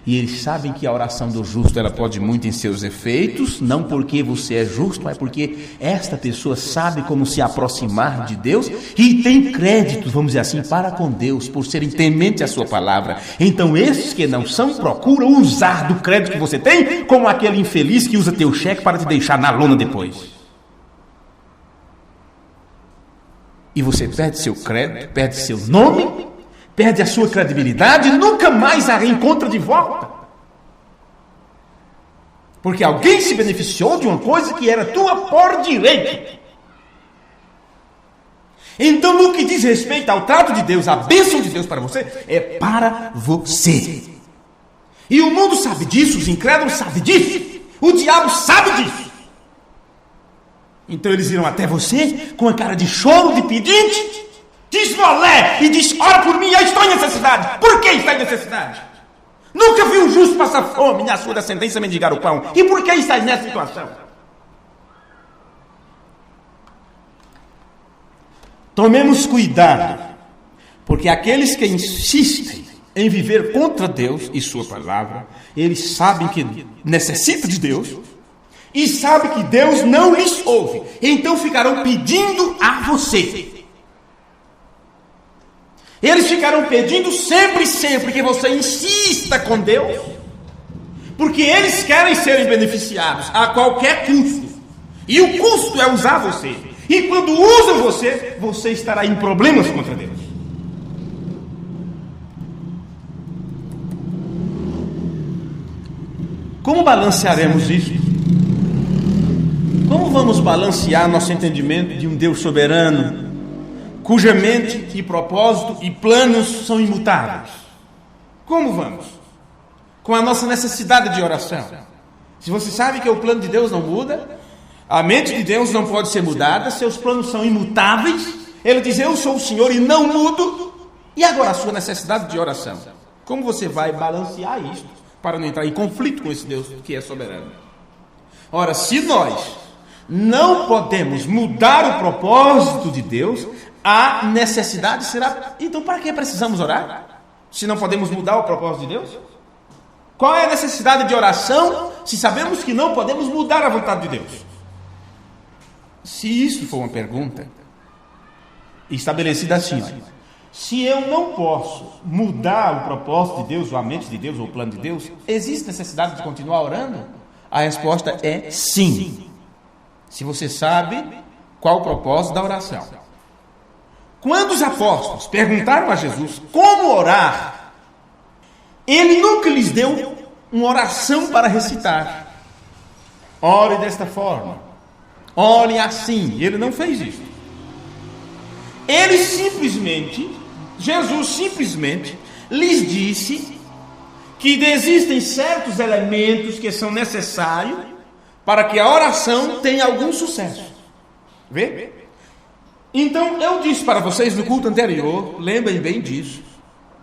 e eles sabem que a oração do justo ela pode muito em seus efeitos, não porque você é justo, mas porque esta pessoa sabe como se aproximar de Deus e tem crédito, vamos dizer assim, para com Deus, por serem tementes à sua palavra. Então esses que não são procuram usar do crédito que você tem, como aquele infeliz que usa teu cheque para te deixar na lona depois. E você perde seu crédito, perde seu nome, perde a sua credibilidade, nunca mais a reencontra de volta. Porque alguém se beneficiou de uma coisa que era tua por direito. Então, no que diz respeito ao trato de Deus, a bênção de Deus para você, é para você. E o mundo sabe disso, os incrédulos sabem disso, o diabo sabe disso. Então eles irão até você com a cara de choro, de pedinte, de esmolé e diz: ora por mim, eu estou em necessidade. Por que está em necessidade? Nunca vi um justo passar fome, nem a sua descendência mendigar o pão. E por que está nessa situação? Tomemos cuidado Porque aqueles que insistem em viver contra Deus e sua palavra, eles sabem que necessitam de Deus e sabem que Deus não lhes ouve. Então ficarão pedindo a você. Eles ficarão pedindo sempre que você insista com Deus, porque eles querem serem beneficiados a qualquer custo. E o custo é usar você. E quando usam você, você estará em problemas contra Deus. Como balancearemos isso? Como vamos balancear nosso entendimento de um Deus soberano, cuja mente e propósito e planos são imutáveis? Como vamos? Com a nossa necessidade de oração. Se você sabe que o plano de Deus não muda, a mente de Deus não pode ser mudada, seus planos são imutáveis, ele diz, eu sou o Senhor e não mudo, e agora a sua necessidade de oração. Como você vai balancear isso para não entrar em conflito com esse Deus que é soberano? Ora, se nós não podemos mudar o propósito de Deus, a necessidade será... Então, para que precisamos orar? Se não podemos mudar o propósito de Deus? Qual é a necessidade de oração se sabemos que não podemos mudar a vontade de Deus? Se isso for uma pergunta estabelecida assim, olha, se eu não posso mudar o propósito de Deus, ou a mente de Deus, ou o plano de Deus, existe necessidade de continuar orando? A resposta é sim. Se você sabe qual o propósito da oração. Quando os apóstolos perguntaram a Jesus como orar, ele nunca lhes deu uma oração para recitar. Ore desta forma, ore assim. Ele não fez isso. Jesus simplesmente lhes disse que existem certos elementos que são necessários para que a oração tenha algum sucesso. Vê? Então, eu disse para vocês no culto anterior, lembrem bem disso,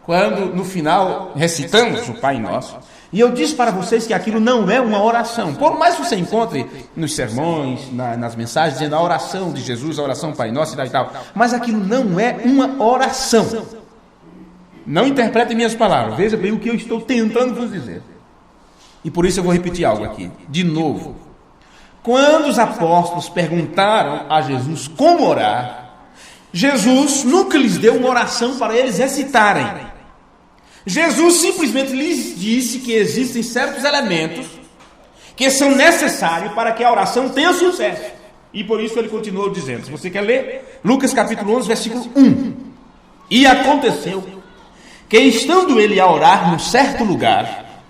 quando no final recitamos o Pai Nosso, e eu disse para vocês que aquilo não é uma oração. Por mais que você encontre nos sermões, nas mensagens, dizendo a oração de Jesus, a oração Pai Nosso e tal, mas aquilo não é uma oração. Não interpretem minhas palavras, veja bem o que eu estou tentando vos dizer. E por isso eu vou repetir algo aqui, de novo. Quando os apóstolos perguntaram a Jesus como orar, Jesus nunca lhes deu uma oração para eles recitarem. Jesus simplesmente lhes disse que existem certos elementos que são necessários para que a oração tenha sucesso. E por isso ele continuou dizendo, se você quer ler, Lucas capítulo 11, versículo 1. E aconteceu que, estando ele a orar num certo lugar,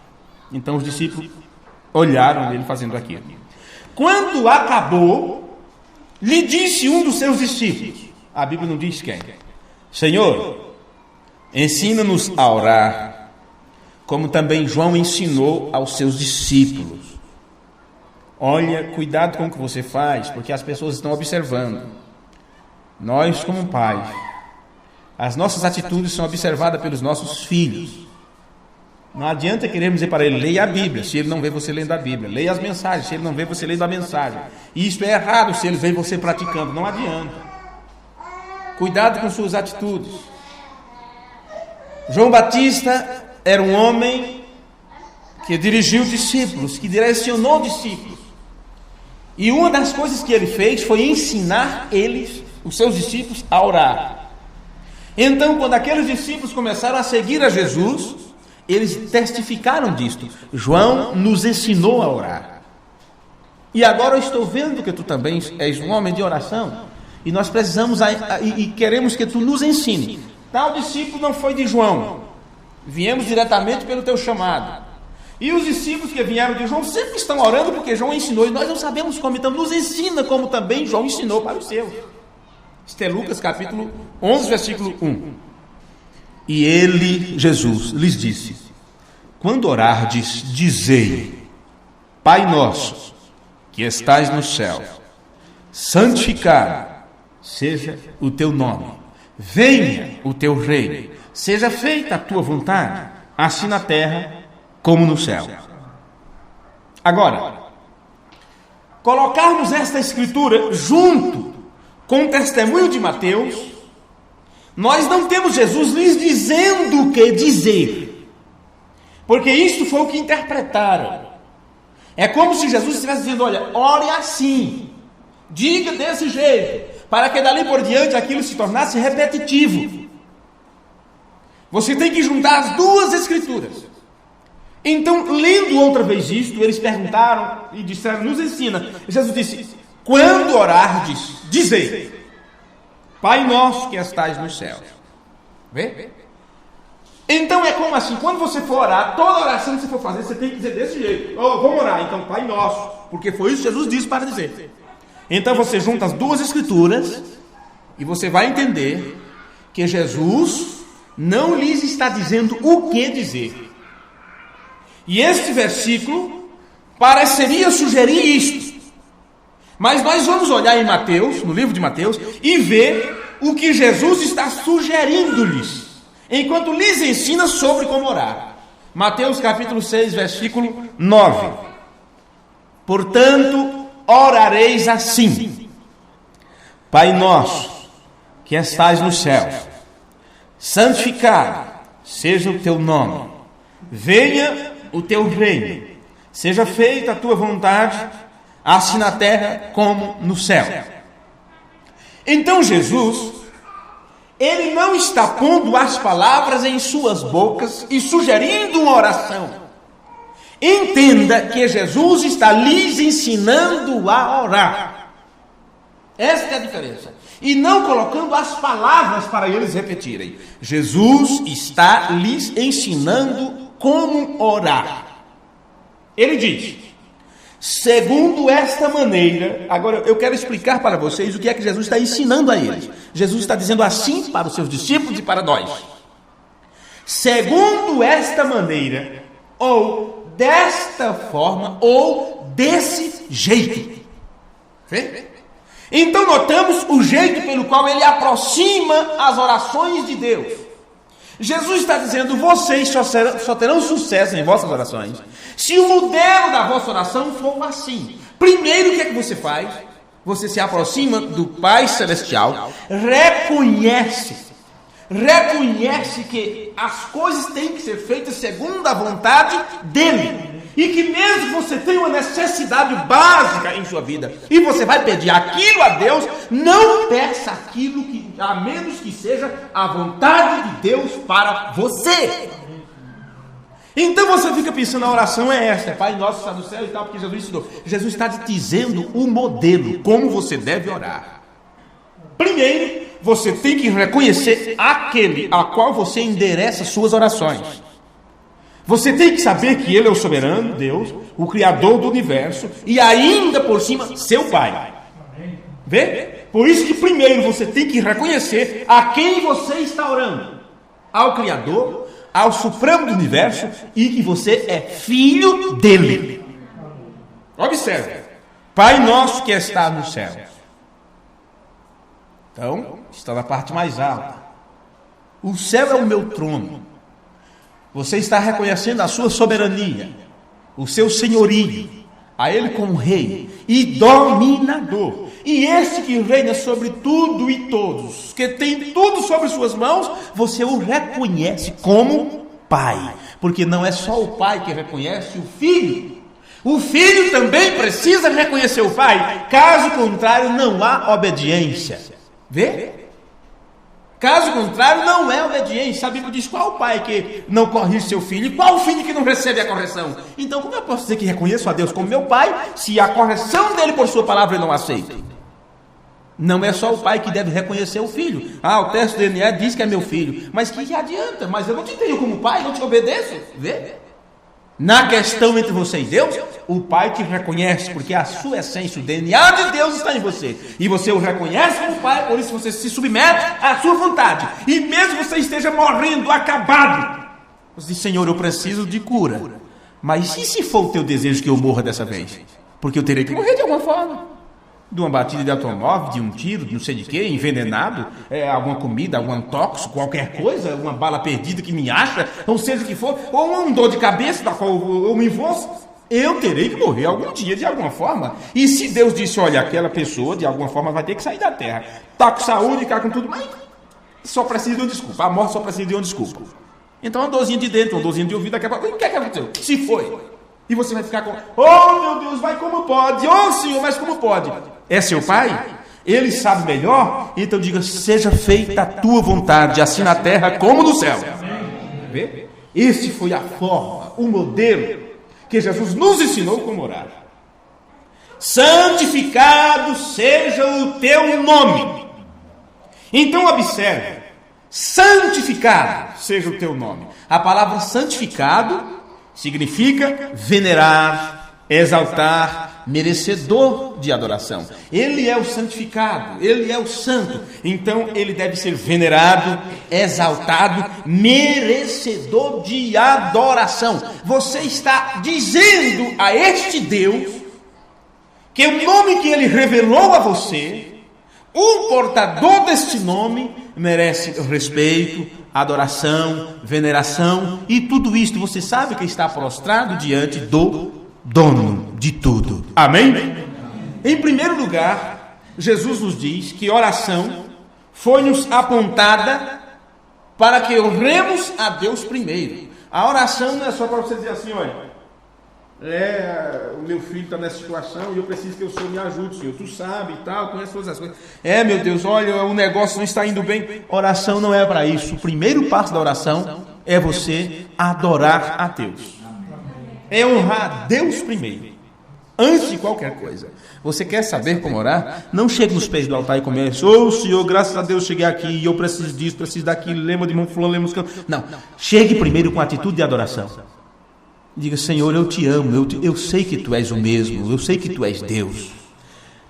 então os discípulos olharam ele fazendo aquilo. Quando acabou, lhe disse um dos seus discípulos, a Bíblia não diz quem, Senhor, ensina-nos a orar, como também João ensinou aos seus discípulos. Olha, cuidado com o que você faz, porque as pessoas estão observando. Nós, como pais, as nossas atitudes são observadas pelos nossos filhos. Não adianta querermos dizer para ele, leia a Bíblia, se ele não vê você lendo a Bíblia. Leia as mensagens, se ele não vê você lendo a mensagem. E isso é errado se ele vê você praticando. Não adianta. Cuidado com suas atitudes. João Batista era um homem que dirigiu discípulos, que direcionou discípulos. E uma das coisas que ele fez foi ensinar eles, os seus discípulos, a orar. Então, quando aqueles discípulos começaram a seguir a Jesus, eles testificaram disto. João nos ensinou a orar. E agora eu estou vendo que tu também és um homem de oração. E nós precisamos e queremos que tu nos ensine. Tal discípulo não foi de João. Viemos diretamente pelo teu chamado. E os discípulos que vieram de João sempre estão orando porque João ensinou. E nós não sabemos como, então nos ensina como também João ensinou para os seus. Isto é Lucas capítulo 11, versículo 1. E ele, Jesus, lhes disse, quando orardes, dizei, Pai nosso, que estais no céu, santificado seja o teu nome, venha o teu reino, seja feita a tua vontade, assim na terra como no céu. Agora, colocarmos esta escritura junto com o testemunho de Mateus, nós não temos Jesus lhes dizendo o que dizer, porque isso foi o que interpretaram. É como se Jesus estivesse dizendo: olha, ore assim, diga desse jeito, para que dali por diante aquilo se tornasse repetitivo. Você tem que juntar as duas escrituras. Então, lendo outra vez isto, eles perguntaram e disseram: nos ensina. Jesus disse: quando orardes, dizei: Pai nosso que estais nos céus. Vê? Então é como assim, quando você for orar, toda oração que você for fazer, você tem que dizer desse jeito: vamos orar, então Pai nosso, porque foi isso que Jesus disse para dizer. Então você junta as duas escrituras e você vai entender que Jesus não lhes está dizendo o que dizer. E este versículo pareceria sugerir isto, mas nós vamos olhar em Mateus, no livro de Mateus, e ver o que Jesus está sugerindo-lhes, enquanto lhes ensina sobre como orar. Mateus capítulo 6, versículo 9. Portanto, orareis assim: Pai nosso, que estais nos céus, santificado seja o teu nome, venha o teu reino, seja feita a tua vontade, assim na terra como no céu. Então Jesus, ele não está pondo as palavras em suas bocas e sugerindo uma oração. Entenda que Jesus está lhes ensinando a orar. Esta é a diferença. E não colocando as palavras para eles repetirem. Jesus está lhes ensinando como orar. Ele diz: segundo esta maneira. Agora eu quero explicar para vocês o que é que Jesus está ensinando a eles. Jesus está dizendo assim para os seus discípulos e para nós: segundo esta maneira, ou desta forma, ou desse jeito. Vê? Então notamos o jeito pelo qual ele aproxima as orações de Deus. Jesus está dizendo: vocês só terão sucesso em vossas orações se o modelo da vossa oração for assim. Primeiro, o que é que você faz? Você se aproxima do Pai Celestial, reconhece que as coisas têm que ser feitas segundo a vontade dele, e que mesmo você tenha uma necessidade básica em sua vida, e você vai pedir aquilo a Deus, não peça aquilo que, a menos que seja a vontade de Deus para você. Então você fica pensando, a oração é esta: Pai nosso que está no céu e tal, porque Jesus ensinou. Jesus está te dizendo o modelo, como você deve orar. Primeiro, você tem que reconhecer aquele a qual você endereça suas orações. Você tem que saber que Ele é o soberano Deus, o Criador do universo, e ainda por cima, seu Pai. Vê? Por isso que primeiro você tem que reconhecer a quem você está orando: ao Criador, ao Supremo do universo, e que você é filho dele. Observe: Pai nosso que está no céu. Então, está na parte mais alta. O céu é o meu trono. Você está reconhecendo a sua soberania, o seu senhorio, a Ele como rei e dominador. E este que reina sobre tudo e todos, que tem tudo sobre suas mãos, você o reconhece como Pai. Porque não é só o Pai que reconhece o Filho. O Filho também precisa reconhecer o Pai. Caso contrário, não há obediência. Vê? Caso contrário, não é obediência. A Bíblia diz: qual o pai que não corrige seu filho? E qual o filho que não recebe a correção? Então, como eu posso dizer que reconheço a Deus como meu pai, se a correção dele por sua palavra eu não aceito? Não é só o pai que deve reconhecer o filho. O teste do DNA diz que é meu filho. Mas que adianta? Mas eu não te tenho como pai, não te obedeço. Vê? Na questão entre você e Deus, o Pai te reconhece, porque a sua essência, o DNA de Deus está em você, e você o reconhece como Pai, por isso você se submete à sua vontade, e mesmo você esteja morrendo, acabado, você diz: Senhor, eu preciso de cura. Mas e se for o teu desejo que eu morra dessa vez? Porque eu terei que morrer de alguma forma. De uma batida de automóvel, de um tiro, de não sei de quê, envenenado, alguma comida, algum tóxico, qualquer coisa, uma bala perdida que me acha, ou seja o que for, ou uma dor de cabeça da qual eu me envolvo, eu terei que morrer algum dia de alguma forma. E se Deus disse: olha, aquela pessoa de alguma forma vai ter que sair da terra, está com saúde, está com tudo, mas só precisa de uma desculpa. A morte só precisa de uma desculpa. Então uma dorzinha de dentro, uma dorzinha de ouvido, daqui a pouco, o que é que aconteceu? Se foi. E você vai ficar com, oh meu Deus, vai como pode? Oh Senhor, mas como pode? É seu pai? Ele sabe melhor? Então diga, seja feita a tua vontade, assim na terra como no céu. Vê? Esse foi a forma, o modelo que Jesus nos ensinou como orar. Santificado seja o teu nome. Então observe, santificado seja o teu nome. A palavra santificado significa venerar, exaltar, merecedor de adoração. Ele é o santificado, ele é o santo. Então ele deve ser venerado, exaltado, merecedor de adoração. Você está dizendo a este Deus que o nome que ele revelou a você, o portador deste nome, merece respeito, adoração, veneração, e tudo isto você sabe que está prostrado diante do dono de tudo. Amém? Em primeiro lugar, Jesus nos diz que oração foi-nos apontada para que oremos a Deus primeiro. A oração não é só para você dizer assim, olha, o meu filho está nessa situação e eu preciso que o Senhor me ajude, Senhor. Tu sabe e tal, conhece todas as coisas. Meu Deus, olha, o negócio não está indo bem. Oração não é para isso. O primeiro passo da oração é você adorar a Deus. É honrar a Deus primeiro, antes de qualquer coisa. Você quer saber como orar? Não chegue nos pés do altar e comece, Senhor, graças a Deus cheguei aqui e eu preciso disso, preciso daquilo, lembra de irmão fulano, lembra de... Não, chegue primeiro com atitude de adoração. Diga, Senhor, eu te amo, eu sei que tu és o mesmo, eu sei que tu és Deus.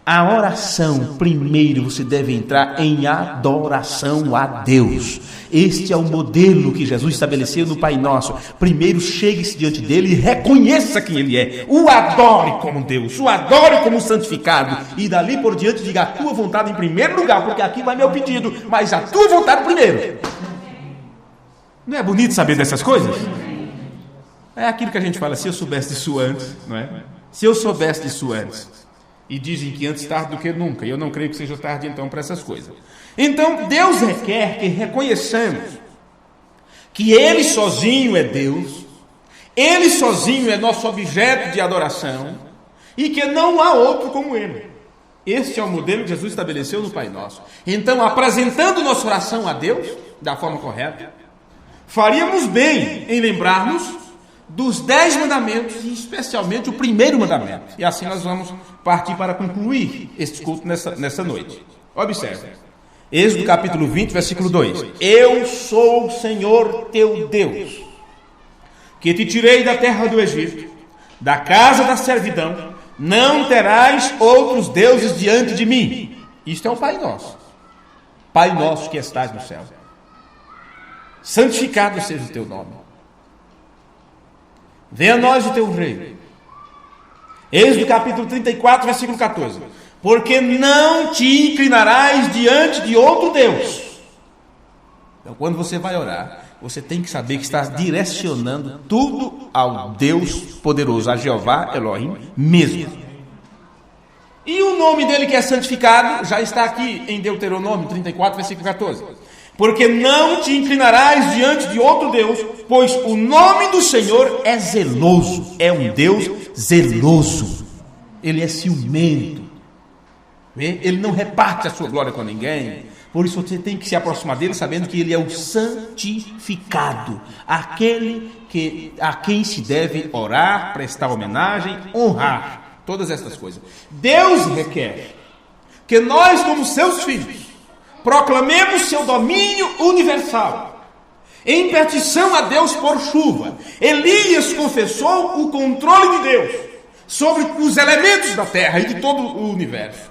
A oração, primeiro você deve entrar em adoração a Deus. Este é o modelo que Jesus estabeleceu no Pai Nosso. Primeiro chegue-se diante dele e reconheça quem ele é. O adore como Deus, o adore como santificado. E dali por diante diga a tua vontade em primeiro lugar, porque aqui vai meu pedido, mas a tua vontade primeiro. Não é bonito saber dessas coisas? É aquilo que a gente fala, se eu soubesse disso antes, não é? Se eu soubesse disso antes. E dizem que antes tarde do que nunca. E eu não creio que seja tarde então para essas coisas. Então Deus requer que reconheçamos que Ele sozinho é Deus, Ele sozinho é nosso objeto de adoração e que não há outro como Ele. Este é o modelo que Jesus estabeleceu no Pai Nosso. Então, apresentando nossa oração a Deus da forma correta, faríamos bem em lembrarmos dos 10 mandamentos, e especialmente o primeiro mandamento. E assim nós vamos partir para concluir este culto nessa noite. Observe. Êxodo capítulo 20, versículo 2. Eu sou o Senhor teu Deus, que te tirei da terra do Egito, da casa da servidão. Não terás outros deuses diante de mim. Isto é o Pai Nosso. Pai Nosso que estás no céu. Santificado seja o teu nome. Venha a nós o teu reino. Êxodo capítulo 34, versículo 14. Porque não te inclinarás diante de outro Deus. Então, quando você vai orar, você tem que saber que está direcionando tudo ao Deus poderoso, a Jeová Elohim mesmo. E o nome dele que é santificado já está aqui em Deuteronômio 34, versículo 14. Porque não te inclinarás diante de outro Deus, pois o nome do Senhor é zeloso. É um Deus zeloso. Ele é ciumento. Ele não reparte a sua glória com ninguém. Por isso você tem que se aproximar dele sabendo que ele é o santificado. Aquele a quem se deve orar, prestar homenagem, honrar. Todas essas coisas. Deus requer que nós, como seus filhos, proclamemos seu domínio universal, em petição a Deus por chuva. Elias confessou o controle de Deus sobre os elementos da terra e de todo o universo.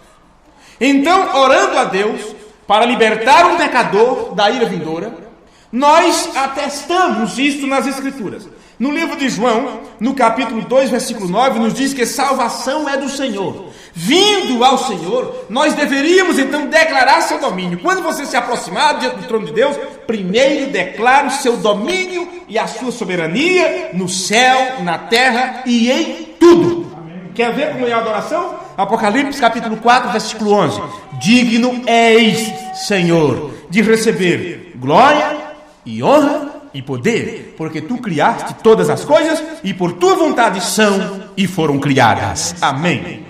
Então, orando a Deus para libertar um pecador da ira vindoura, nós atestamos isto nas Escrituras. No livro de João, no capítulo 2, versículo 9, nos diz que salvação é do Senhor. Vindo ao Senhor, nós deveríamos então declarar seu domínio. Quando você se aproximar diante do trono de Deus, primeiro declare o seu domínio e a sua soberania no céu, na terra e em tudo. Quer ver como é a adoração? Apocalipse capítulo 4, versículo 11. Digno és, Senhor, de receber glória e honra e poder, porque tu criaste todas as coisas e por tua vontade são e foram criadas. Amém.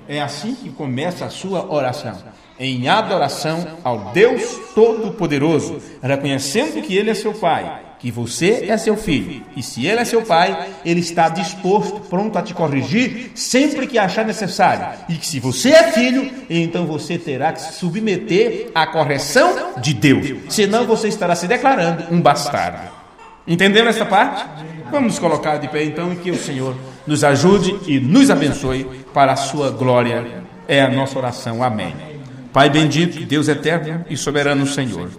É assim que começa a sua oração, em adoração ao Deus Todo-Poderoso, reconhecendo que Ele é seu Pai, que você é seu filho, e se Ele é seu Pai, Ele está disposto, pronto a te corrigir sempre que achar necessário, e que se você é filho, então você terá que se submeter à correção de Deus, senão você estará se declarando um bastardo. Entenderam essa parte? Vamos nos colocar de pé então, e que o Senhor nos ajude e nos abençoe para a sua glória. É a nossa oração. Amém. Pai bendito, Deus eterno e soberano Senhor,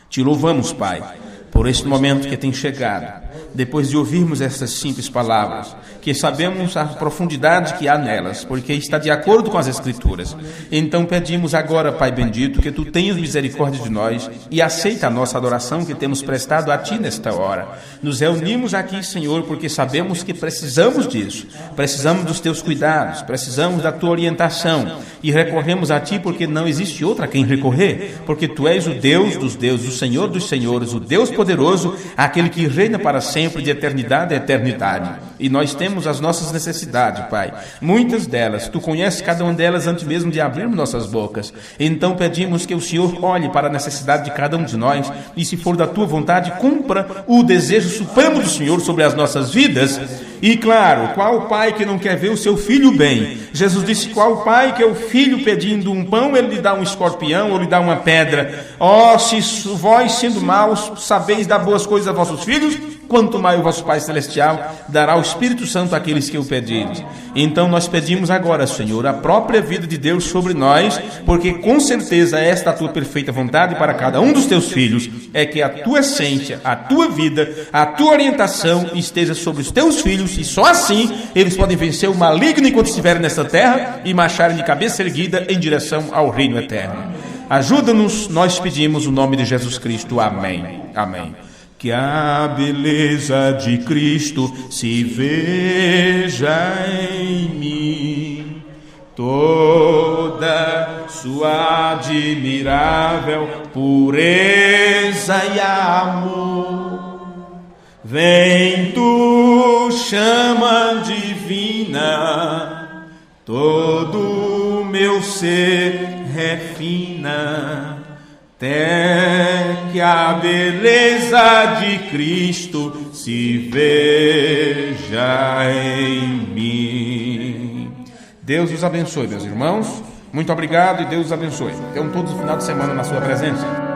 te louvamos, Pai, por este momento que tem chegado, depois de ouvirmos estas simples palavras, que sabemos a profundidade que há nelas, porque está de acordo com as Escrituras. Então pedimos agora, Pai bendito, que Tu tenhas misericórdia de nós e aceita a nossa adoração que temos prestado a Ti nesta hora. Nos reunimos aqui, Senhor, porque sabemos que precisamos disso, precisamos dos Teus cuidados, precisamos da Tua orientação e recorremos a Ti porque não existe outra a quem recorrer, porque Tu és o Deus dos deuses, o Senhor dos senhores, o Deus poderoso, aquele que reina para sempre de eternidade a eternidade. E nós temos as nossas necessidades, Pai. Muitas delas, Tu conheces cada uma delas antes mesmo de abrirmos nossas bocas. Então pedimos que o Senhor olhe para a necessidade de cada um de nós e, se for da Tua vontade, cumpra o desejo supremo do Senhor sobre as nossas vidas. E claro, qual pai que não quer ver o seu filho bem? Jesus disse, qual pai que é o filho pedindo um pão, ele lhe dá um escorpião ou lhe dá uma pedra? Oh, se vós, sendo maus, sabeis dar boas coisas a vossos filhos, quanto mais o vosso Pai Celestial dará o Espírito Santo àqueles que o pedirem. Então nós pedimos agora, Senhor, a própria vida de Deus sobre nós, porque com certeza esta é a Tua perfeita vontade para cada um dos Teus filhos, é que a Tua essência, a Tua vida, a Tua orientação esteja sobre os Teus filhos, e só assim eles podem vencer o maligno enquanto estiverem nesta terra e marcharem de cabeça erguida em direção ao reino eterno. Ajuda-nos, nós pedimos o nome de Jesus Cristo. Amém. Amém. Que a beleza de Cristo se veja em mim, toda sua admirável pureza e amor. Vem tu, chama divina, todo meu ser refina, até que a beleza de Cristo se veja em mim. Deus os abençoe, meus irmãos. Muito obrigado e Deus os abençoe. Tenham todos o final de semana na sua presença.